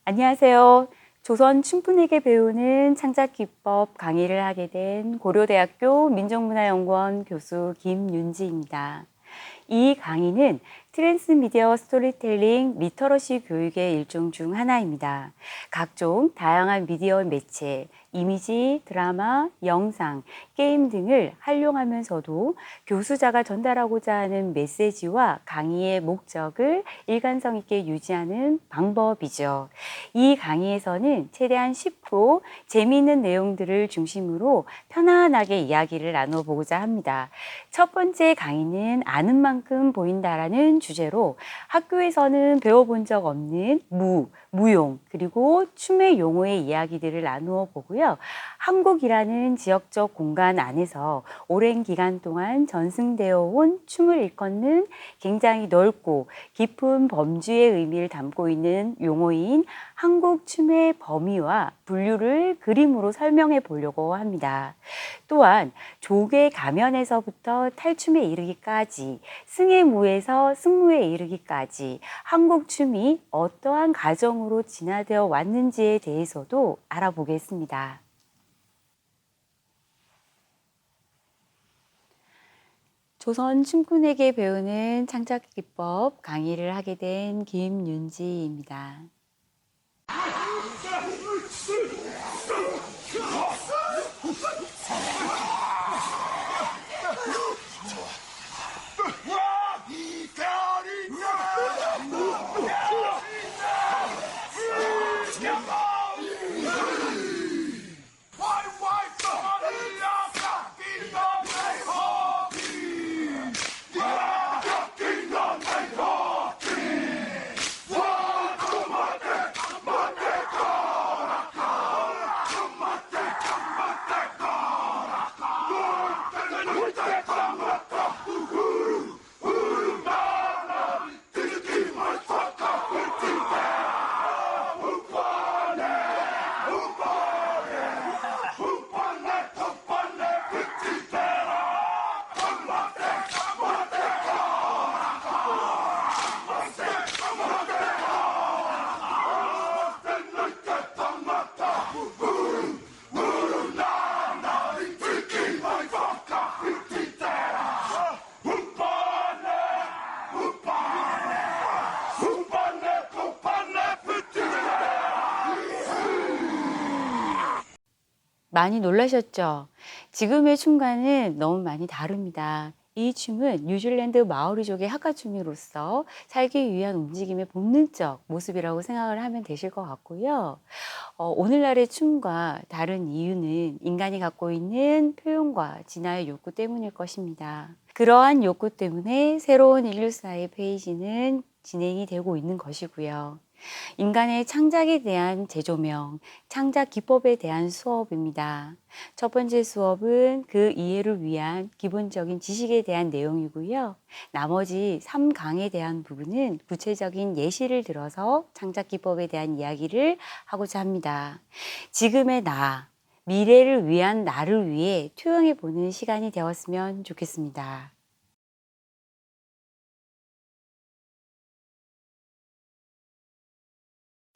안녕하세요. 조선 춘분에게 배우는 창작기법 강의를 하게 된 고려대학교 민족문화연구원 교수 김윤지입니다. 이 강의는 트랜스미디어 스토리텔링 리터러시 교육의 일종 중 하나입니다. 각종 다양한 미디어 매체, 이미지, 드라마, 영상, 게임 등을 활용하면서도 교수자가 전달하고자 하는 메시지와 강의의 목적을 일관성 있게 유지하는 방법이죠. 이 강의에서는 최대한 10% 재미있는 내용들을 중심으로 편안하게 이야기를 나눠보고자 합니다. 첫 번째 강의는 아는 만큼 보인다라는 주제로 학교에서는 배워본 적 없는 무용, 그리고 춤의 용어의 이야기들을 나누어 보고요. 한국이라는 지역적 공간 안에서 오랜 기간 동안 전승되어 온 춤을 일컫는 굉장히 넓고 깊은 범주의 의미를 담고 있는 용어인 한국 춤의 범위와 분류를 그림으로 설명해 보려고 합니다. 또한 조개 가면에서부터 탈춤에 이르기까지, 승의 무에서 승무에 이르기까지 한국 춤이 어떠한 과정으로 진화되어 왔는지에 대해서도 알아보겠습니다. 조선 춤꾼에게 배우는 창작기법 강의를 하게 된 김윤지입니다. 많이 놀라셨죠? 지금의 춤과는 너무 많이 다릅니다. 이 춤은 뉴질랜드 마오리족의 학가춤으로서 살기 위한 움직임의 본능적 모습이라고 생각을 하면 되실 것 같고요. 오늘날의 춤과 다른 이유는 인간이 갖고 있는 표현과 진화의 욕구 때문일 것입니다. 그러한 욕구 때문에 새로운 인류사의 페이지는 진행이 되고 있는 것이고요. 인간의 창작에 대한 재조명, 창작 기법에 대한 수업입니다. 첫 번째 수업은 그 이해를 위한 기본적인 지식에 대한 내용이고요. 나머지 3강에 대한 부분은 구체적인 예시를 들어서 창작 기법에 대한 이야기를 하고자 합니다. 지금의 나, 미래를 위한 나를 위해 투영해 보는 시간이 되었으면 좋겠습니다.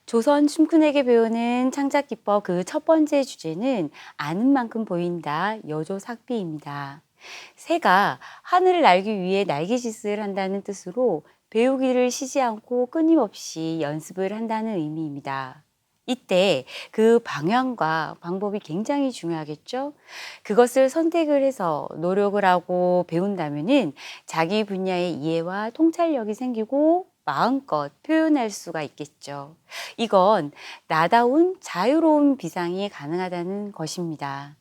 조선 춤꾼에게 배우는 창작기법 그 첫 번째 주제는 아는 만큼 보인다 여조삭비입니다. 새가 하늘을 날기 위해 날개짓을 한다는 뜻으로 배우기를 쉬지 않고 끊임없이 연습을 한다는 의미입니다. 이때 그 방향과 방법이 굉장히 중요하겠죠? 그것을 선택을 해서 노력을 하고 배운다면은 자기 분야의 이해와 통찰력이 생기고 마음껏 표현할 수가 있겠죠. 이건 나다운 자유로운 비상이 가능하다는 것입니다.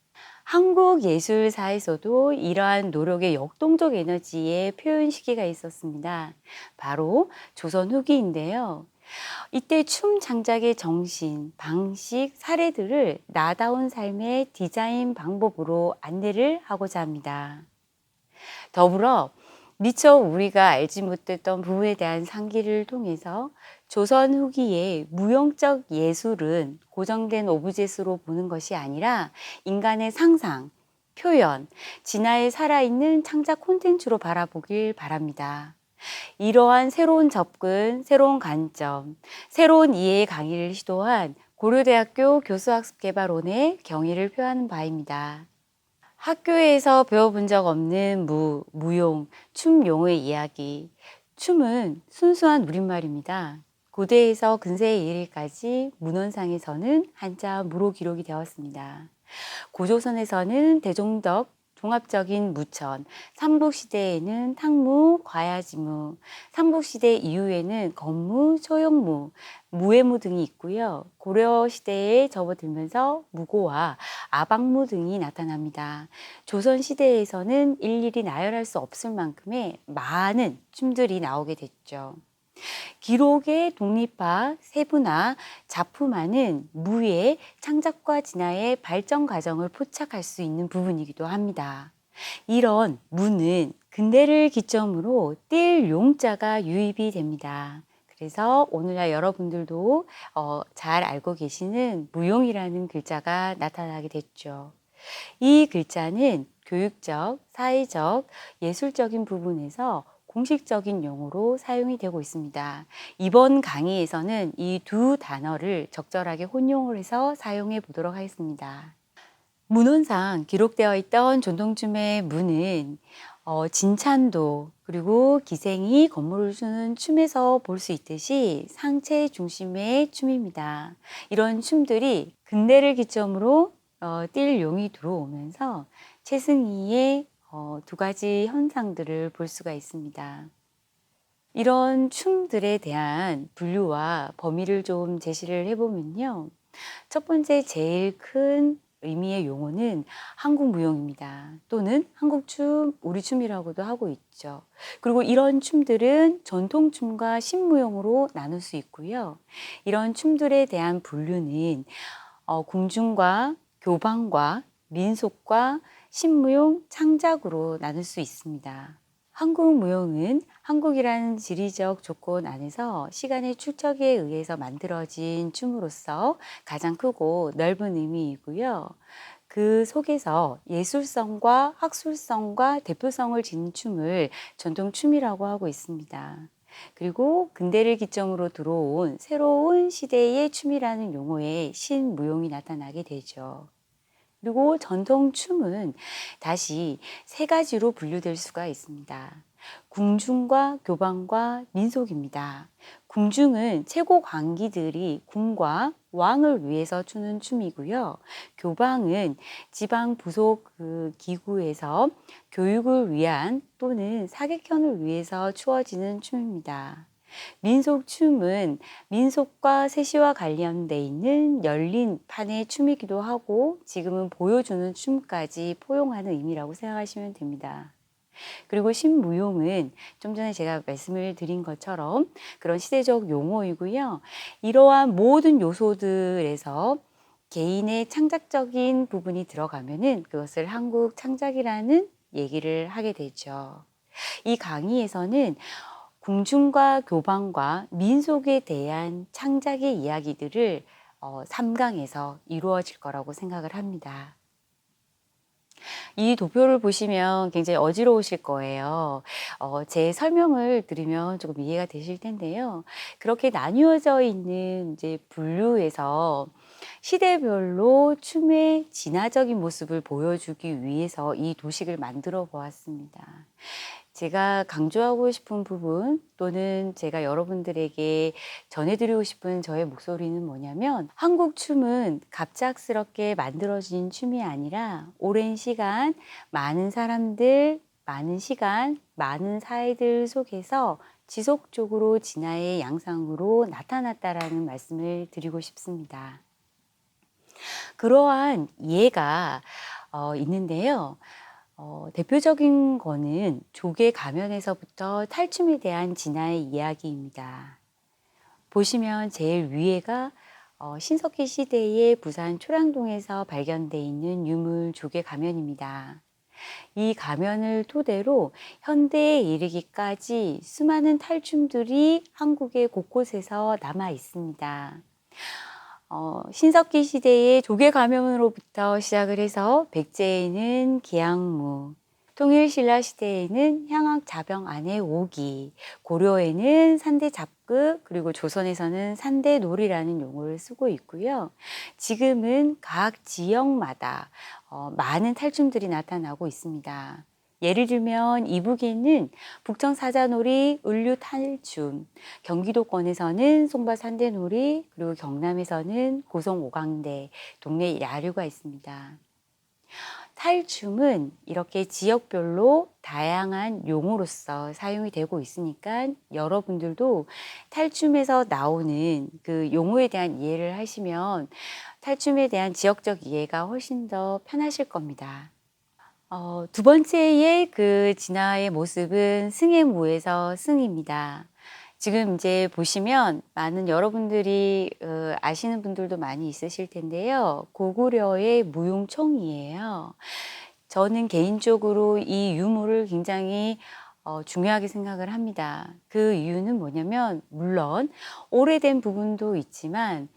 한국 예술사에서도 이러한 노력의 역동적 에너지의 표현 시기가 있었습니다. 바로 조선 후기인데요. 이때 춤 장작의 정신, 방식, 사례들을 나다운 삶의 디자인 방법으로 안내를 하고자 합니다. 더불어 미처 우리가 알지 못했던 부분에 대한 상기를 통해서 조선 후기의 무용적 예술은 고정된 오브제스로 보는 것이 아니라 인간의 상상, 표현, 진화에 살아있는 창작 콘텐츠로 바라보길 바랍니다. 이러한 새로운 접근, 새로운 관점, 새로운 이해의 강의를 시도한 고려대학교 교수학습개발원의 경의를 표하는 바입니다. 학교에서 배워본 적 없는 무용, 춤 용어의 이야기. 춤은 순수한 우리말입니다. 고대에서 근세에 이르기까지 문헌상에서는 한자 무로 기록이 되었습니다. 고조선에서는 대종덕, 종합적인 무천, 삼국시대에는 탕무, 과야지무, 삼국시대 이후에는 건무, 소용무, 무해무 등이 있고요. 고려시대에 접어들면서 무고와 아방무 등이 나타납니다. 조선시대에서는 일일이 나열할 수 없을 만큼의 많은 춤들이 나오게 됐죠. 기록의 독립화, 세분화, 작품화는 무의 창작과 진화의 발전 과정을 포착할 수 있는 부분이기도 합니다. 이런 무는 근대를 기점으로 띨 용자가 유입이 됩니다. 그래서 오늘날 여러분들도 잘 알고 계시는 무용이라는 글자가 나타나게 됐죠. 이 글자는 교육적, 사회적, 예술적인 부분에서 공식적인 용어로 사용이 되고 있습니다. 이번 강의에서는 이 두 단어를 적절하게 혼용을 해서 사용해 보도록 하겠습니다. 문헌상 기록되어 있던 전통춤의 무는 진찬도 그리고 기생이 건물을 주는 춤에서 볼 수 있듯이 상체 중심의 춤입니다. 이런 춤들이 근대를 기점으로 띨 용이 들어오면서 최승희의 두 가지 현상들을 볼 수가 있습니다. 이런 춤들에 대한 분류와 범위를 좀 제시를 해보면요. 첫 번째 제일 큰 의미의 용어는 한국무용입니다. 또는 한국춤, 우리춤이라고도 하고 있죠. 그리고 이런 춤들은 전통춤과 신무용으로 나눌 수 있고요. 이런 춤들에 대한 분류는 궁중과 교방과 민속과 신무용, 창작으로 나눌 수 있습니다. 한국 무용은 한국이라는 지리적 조건 안에서 시간의 축적에 의해서 만들어진 춤으로서 가장 크고 넓은 의미이고요. 그 속에서 예술성과 학술성과 대표성을 지닌 춤을 전통춤이라고 하고 있습니다. 그리고 근대를 기점으로 들어온 새로운 시대의 춤이라는 용어에 신무용이 나타나게 되죠. 그리고 전통춤은 다시 세 가지로 분류될 수가 있습니다. 궁중과 교방과 민속입니다. 궁중은 최고 관기들이 궁과 왕을 위해서 추는 춤이고요. 교방은 지방 부속 기구에서 교육을 위한 또는 사객현을 위해서 추어지는 춤입니다. 민속춤은 민속과 세시와 관련돼 있는 열린 판의 춤이기도 하고 지금은 보여주는 춤까지 포용하는 의미라고 생각하시면 됩니다. 그리고 신무용은 좀 전에 제가 말씀을 드린 것처럼 그런 시대적 용어이고요. 이러한 모든 요소들에서 개인의 창작적인 부분이 들어가면은 그것을 한국 창작이라는 얘기를 하게 되죠. 이 강의에서는 궁중과 교방과 민속에 대한 창작의 이야기들을 3강에서 이루어질 거라고 생각을 합니다. 이 도표를 보시면 굉장히 어지러우실 거예요. 제 설명을 들으면 조금 이해가 되실 텐데요. 그렇게 나뉘어져 있는 이제 분류에서 시대별로 춤의 진화적인 모습을 보여주기 위해서 이 도식을 만들어 보았습니다. 제가 강조하고 싶은 부분 또는 제가 여러분들에게 전해드리고 싶은 저의 목소리는 뭐냐면 한국 춤은 갑작스럽게 만들어진 춤이 아니라 오랜 시간 많은 사람들, 많은 시간, 많은 사회들 속에서 지속적으로 진화의 양상으로 나타났다라는 말씀을 드리고 싶습니다. 그러한 예가 있는데요. 대표적인 거는 조개 가면에서부터 탈춤에 대한 진화의 이야기입니다. 보시면 제일 위에가 신석기 시대의 부산 초량동에서 발견돼 있는 유물 조개 가면입니다. 이 가면을 토대로 현대에 이르기까지 수많은 탈춤들이 한국의 곳곳에서 남아 있습니다. 신석기 시대의 조개 가면으로부터 시작을 해서 백제에는 기양무, 통일신라 시대에는 향학 자병 안의 오기, 고려에는 산대 잡극, 그리고 조선에서는 산대 놀이라는 용어를 쓰고 있고요. 지금은 각 지역마다 많은 탈춤들이 나타나고 있습니다. 예를 들면 이북에는 북청 사자놀이, 을류 탈춤, 경기도권에서는 송파 산대놀이, 그리고 경남에서는 고성 오강대, 동네 야류가 있습니다. 탈춤은 이렇게 지역별로 다양한 용어로서 사용이 되고 있으니까 여러분들도 탈춤에서 나오는 그 용어에 대한 이해를 하시면 탈춤에 대한 지역적 이해가 훨씬 더 편하실 겁니다. 두 번째의 그 진화의 모습은 승의 무에서 승입니다. 지금 이제 보시면 많은 여러분들이 아시는 분들도 많이 있으실 텐데요. 고구려의 무용총이에요. 저는 개인적으로 이 유물을 굉장히 중요하게 생각을 합니다. 그 이유는 뭐냐면 물론 오래된 부분도 있지만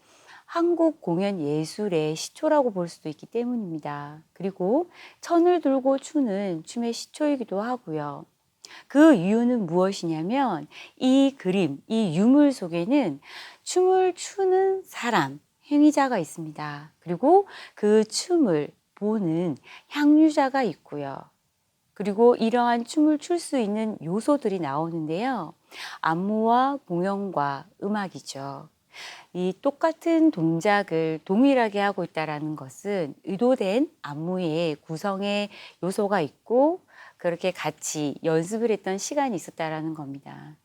한국 공연 예술의 시초라고 볼 수도 있기 때문입니다. 그리고 천을 들고 추는 춤의 시초이기도 하고요. 그 이유는 무엇이냐면 이 그림, 이 유물 속에는 춤을 추는 사람, 행위자가 있습니다. 그리고 그 춤을 보는 향유자가 있고요. 그리고 이러한 춤을 출 수 있는 요소들이 나오는데요. 안무와 공연과 음악이죠. 이 똑같은 동작을 동일하게 하고 있다는 것은 의도된 안무의 구성의 요소가 있고 그렇게 같이 연습을 했던 시간이 있었다는 겁니다.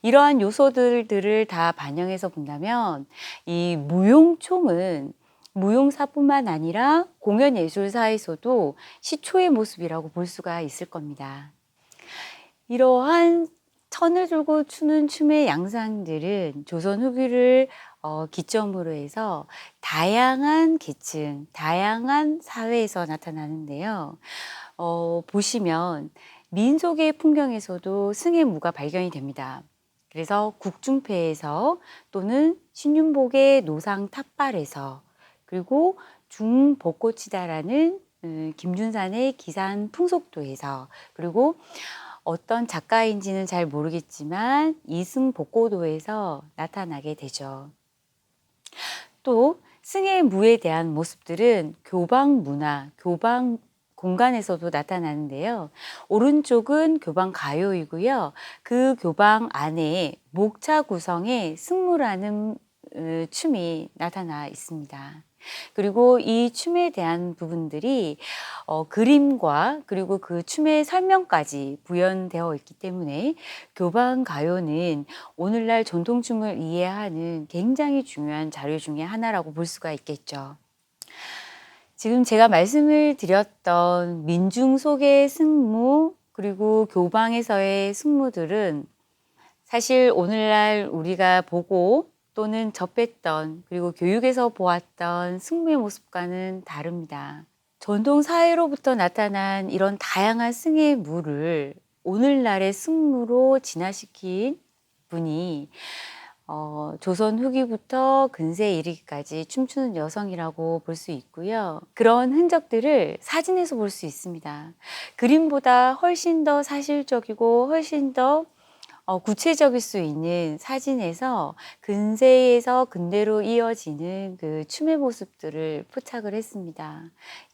이러한 요소들을 다 반영해서 본다면 이 무용총은 무용사뿐만 아니라 공연예술사에서도 시초의 모습이라고 볼 수가 있을 겁니다. 이러한 천을 들고 추는 춤의 양상들은 조선 후기를 기점으로 해서 다양한 계층, 다양한 사회에서 나타나는데요. 보시면 민속의 풍경에서도 승의 무가 발견이 됩니다. 그래서 국중패에서 또는 신윤복의 노상 탑발에서 그리고 중벚꽃이다라는 김준산의 기산 풍속도에서 그리고 어떤 작가인지는 잘 모르겠지만 이승복고도에서 나타나게 되죠. 또 승의 무에 대한 모습들은 교방 문화, 교방 공간에서도 나타나는데요. 오른쪽은 교방 가요이고요. 그 교방 안에 목차 구성의 승무라는 춤이 나타나 있습니다. 그리고 이 춤에 대한 부분들이 그림과 그리고 그 춤의 설명까지 구현되어 있기 때문에 교방 가요는 오늘날 전통춤을 이해하는 굉장히 중요한 자료 중에 하나라고 볼 수가 있겠죠. 지금 제가 말씀을 드렸던 민중 속의 승무 그리고 교방에서의 승무들은 사실 오늘날 우리가 보고 또는 접했던 그리고 교육에서 보았던 승무의 모습과는 다릅니다. 전통 사회로부터 나타난 이런 다양한 승의 무를 오늘날의 승무로 진화시킨 분이 조선 후기부터 근세에 이르기까지 춤추는 여성이라고 볼 수 있고요. 그런 흔적들을 사진에서 볼 수 있습니다. 그림보다 훨씬 더 사실적이고 훨씬 더 구체적일 수 있는 사진에서 근세에서 근대로 이어지는 그 춤의 모습들을 포착을 했습니다.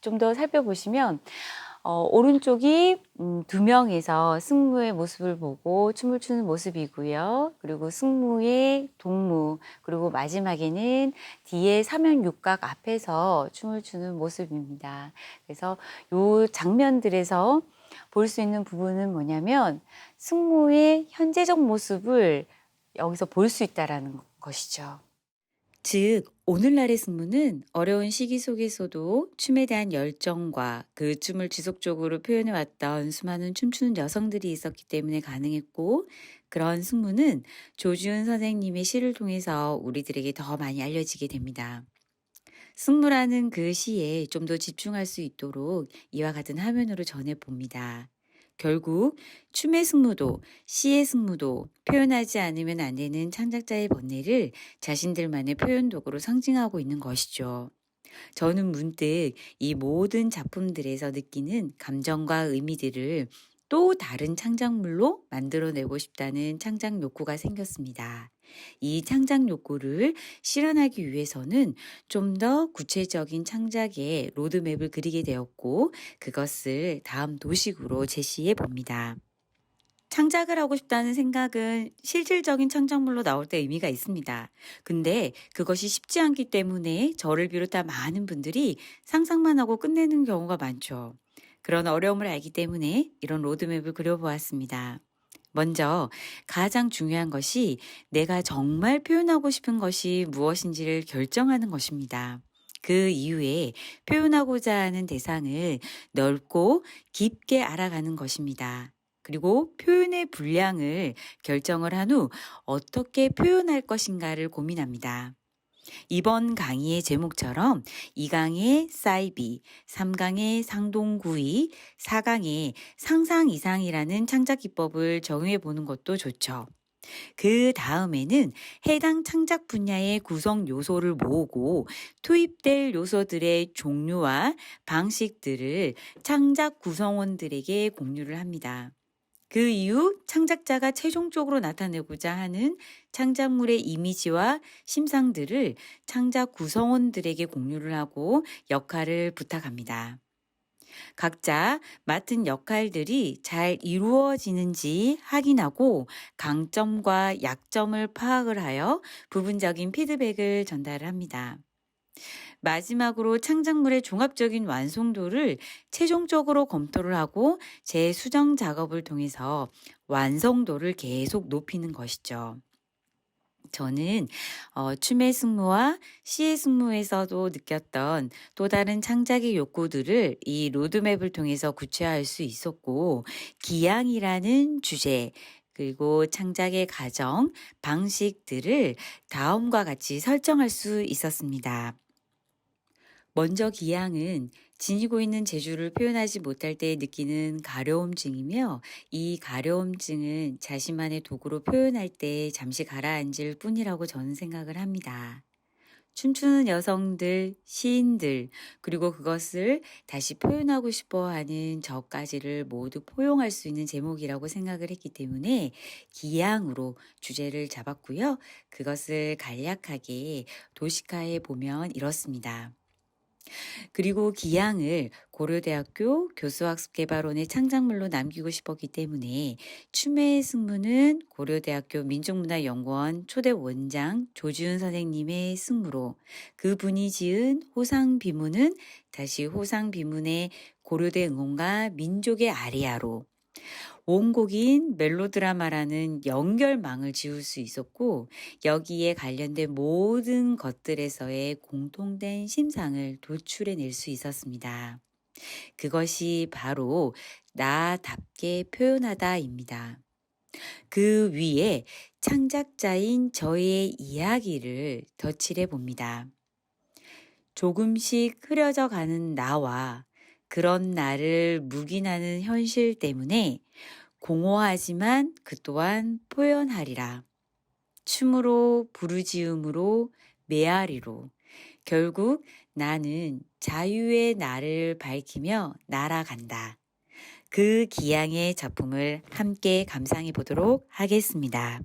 좀 더 살펴보시면 오른쪽이 두 명에서 승무의 모습을 보고 춤을 추는 모습이고요. 그리고 승무의 동무, 그리고 마지막에는 뒤에 사면육각 앞에서 춤을 추는 모습입니다. 그래서 이 장면들에서 볼 수 있는 부분은 뭐냐면 승무의 현재적 모습을 여기서 볼 수 있다는 것이죠. 즉, 오늘날의 승무는 어려운 시기 속에서도 춤에 대한 열정과 그 춤을 지속적으로 표현해왔던 수많은 춤추는 여성들이 있었기 때문에 가능했고, 그런 승무는 조지훈 선생님의 시를 통해서 우리들에게 더 많이 알려지게 됩니다. 승무라는 그 시에 좀 더 집중할 수 있도록 이와 같은 화면으로 전해봅니다. 결국 춤의 승무도 시의 승무도 표현하지 않으면 안 되는 창작자의 번뇌를 자신들만의 표현 도구로 상징하고 있는 것이죠. 저는 문득 이 모든 작품들에서 느끼는 감정과 의미들을 또 다른 창작물로 만들어내고 싶다는 창작 욕구가 생겼습니다. 이 창작 욕구를 실현하기 위해서는 좀 더 구체적인 창작의 로드맵을 그리게 되었고, 그것을 다음 도식으로 제시해 봅니다. 창작을 하고 싶다는 생각은 실질적인 창작물로 나올 때 의미가 있습니다. 근데 그것이 쉽지 않기 때문에 저를 비롯한 많은 분들이 상상만 하고 끝내는 경우가 많죠. 그런 어려움을 알기 때문에 이런 로드맵을 그려보았습니다. 먼저 가장 중요한 것이 내가 정말 표현하고 싶은 것이 무엇인지를 결정하는 것입니다. 그 이후에 표현하고자 하는 대상을 넓고 깊게 알아가는 것입니다. 그리고 표현의 분량을 결정을 한 후 어떻게 표현할 것인가를 고민합니다. 이번 강의의 제목처럼 2강의 사이비, 3강의 상동구이, 4강의 상상 이상이라는 창작 기법을 적용해 보는 것도 좋죠. 그 다음에는 해당 창작 분야의 구성 요소를 모으고 투입될 요소들의 종류와 방식들을 창작 구성원들에게 공유를 합니다. 그 이후 창작자가 최종적으로 나타내고자 하는 창작물의 이미지와 심상들을 창작 구성원들에게 공유를 하고 역할을 부탁합니다. 각자 맡은 역할들이 잘 이루어지는지 확인하고 강점과 약점을 파악을 하여 부분적인 피드백을 전달합니다. 마지막으로 창작물의 종합적인 완성도를 최종적으로 검토를 하고 재수정 작업을 통해서 완성도를 계속 높이는 것이죠. 저는 춤의 승무와 시의 승무에서도 느꼈던 또 다른 창작의 욕구들을 이 로드맵을 통해서 구체화할 수 있었고, 기양이라는 주제, 그리고 창작의 과정, 방식들을 다음과 같이 설정할 수 있었습니다. 먼저 기양은 지니고 있는 재주를 표현하지 못할 때 느끼는 가려움증이며, 이 가려움증은 자신만의 도구로 표현할 때 잠시 가라앉을 뿐이라고 저는 생각을 합니다. 춤추는 여성들, 시인들, 그리고 그것을 다시 표현하고 싶어 하는 저까지를 모두 포용할 수 있는 제목이라고 생각을 했기 때문에 기양으로 주제를 잡았고요. 그것을 간략하게 도식화해 보면 이렇습니다. 그리고 기양을 고려대학교 교수학습개발원의 창작물로 남기고 싶었기 때문에 춤의 승무는 고려대학교 민족문화연구원 초대 원장 조지훈 선생님의 승무로, 그분이 지은 호상비문은 다시 호상비문의 고려대 응원가 민족의 아리아로, 원곡인 멜로드라마라는 연결망을 지을 수 있었고, 여기에 관련된 모든 것들에서의 공통된 심상을 도출해낼 수 있었습니다. 그것이 바로 나답게 표현하다입니다. 그 위에 창작자인 저의 이야기를 덧칠해 봅니다. 조금씩 흐려져 가는 나와 그런 나를 묵인하는 현실 때문에 공허하지만 그 또한 표현하리라. 춤으로, 부르지음으로, 메아리로 결국 나는 자유의 나를 밝히며 날아간다. 그 기양의 작품을 함께 감상해 보도록 하겠습니다.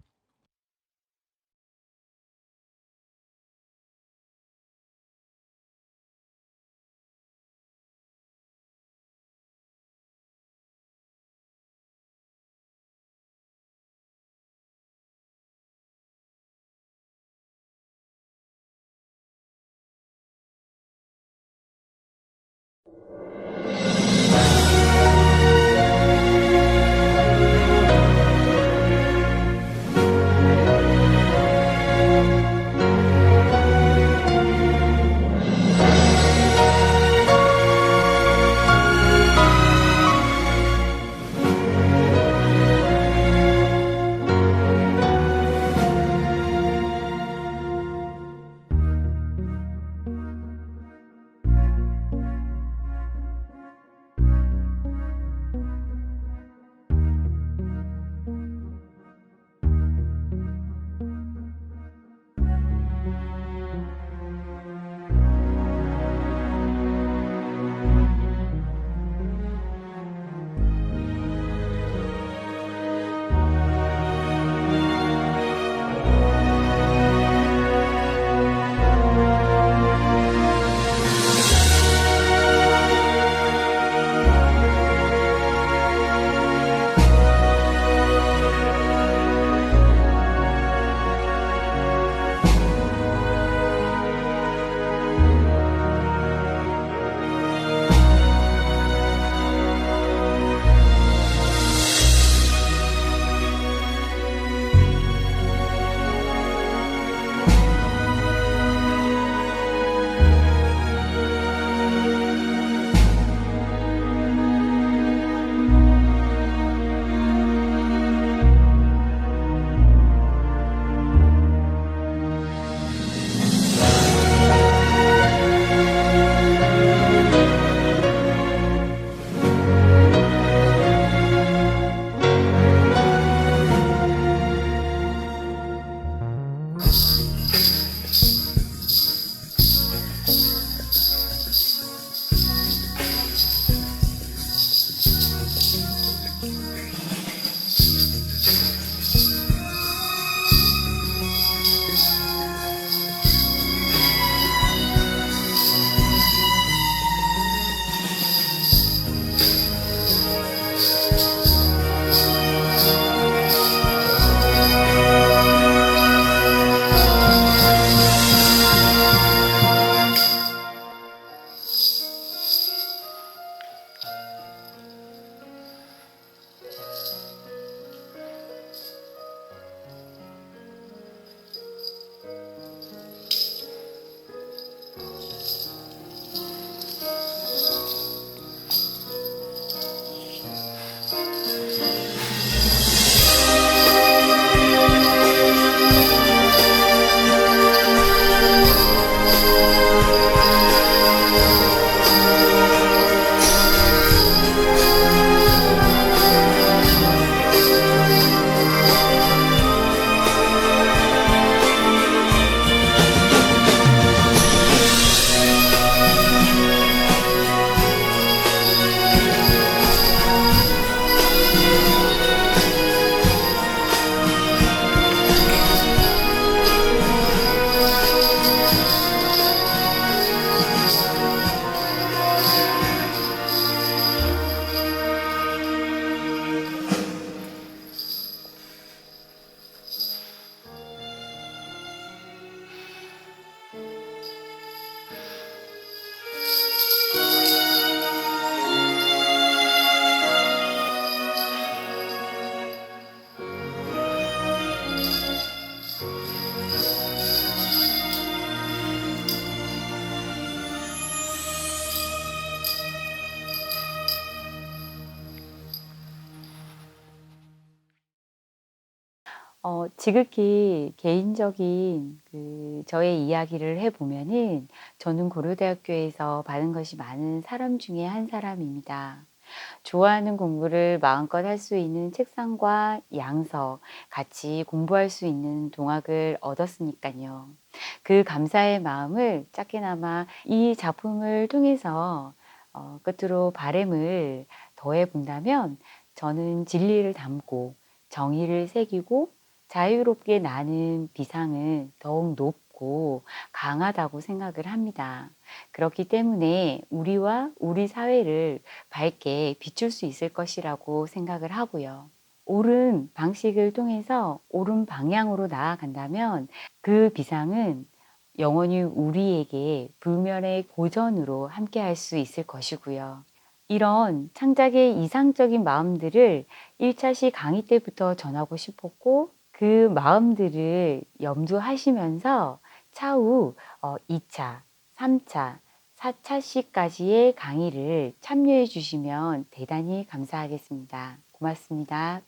지극히 개인적인 저의 이야기를 해 보면은 저는 고려대학교에서 받은 것이 많은 사람 중에 한 사람입니다. 좋아하는 공부를 마음껏 할 수 있는 책상과 양서, 같이 공부할 수 있는 동학을 얻었으니까요. 그 감사의 마음을 작게나마 이 작품을 통해서 끝으로 바람을 더해 본다면 저는 진리를 담고 정의를 새기고 자유롭게 나는 비상은 더욱 높고 강하다고 생각을 합니다. 그렇기 때문에 우리와 우리 사회를 밝게 비출 수 있을 것이라고 생각을 하고요. 옳은 방식을 통해서 옳은 방향으로 나아간다면 그 비상은 영원히 우리에게 불멸의 고전으로 함께할 수 있을 것이고요. 이런 창작의 이상적인 마음들을 1차 시 강의 때부터 전하고 싶었고 그 마음들을 염두하시면서 차후 2차, 3차, 4차 시까지의 강의를 참여해 주시면 대단히 감사하겠습니다. 고맙습니다.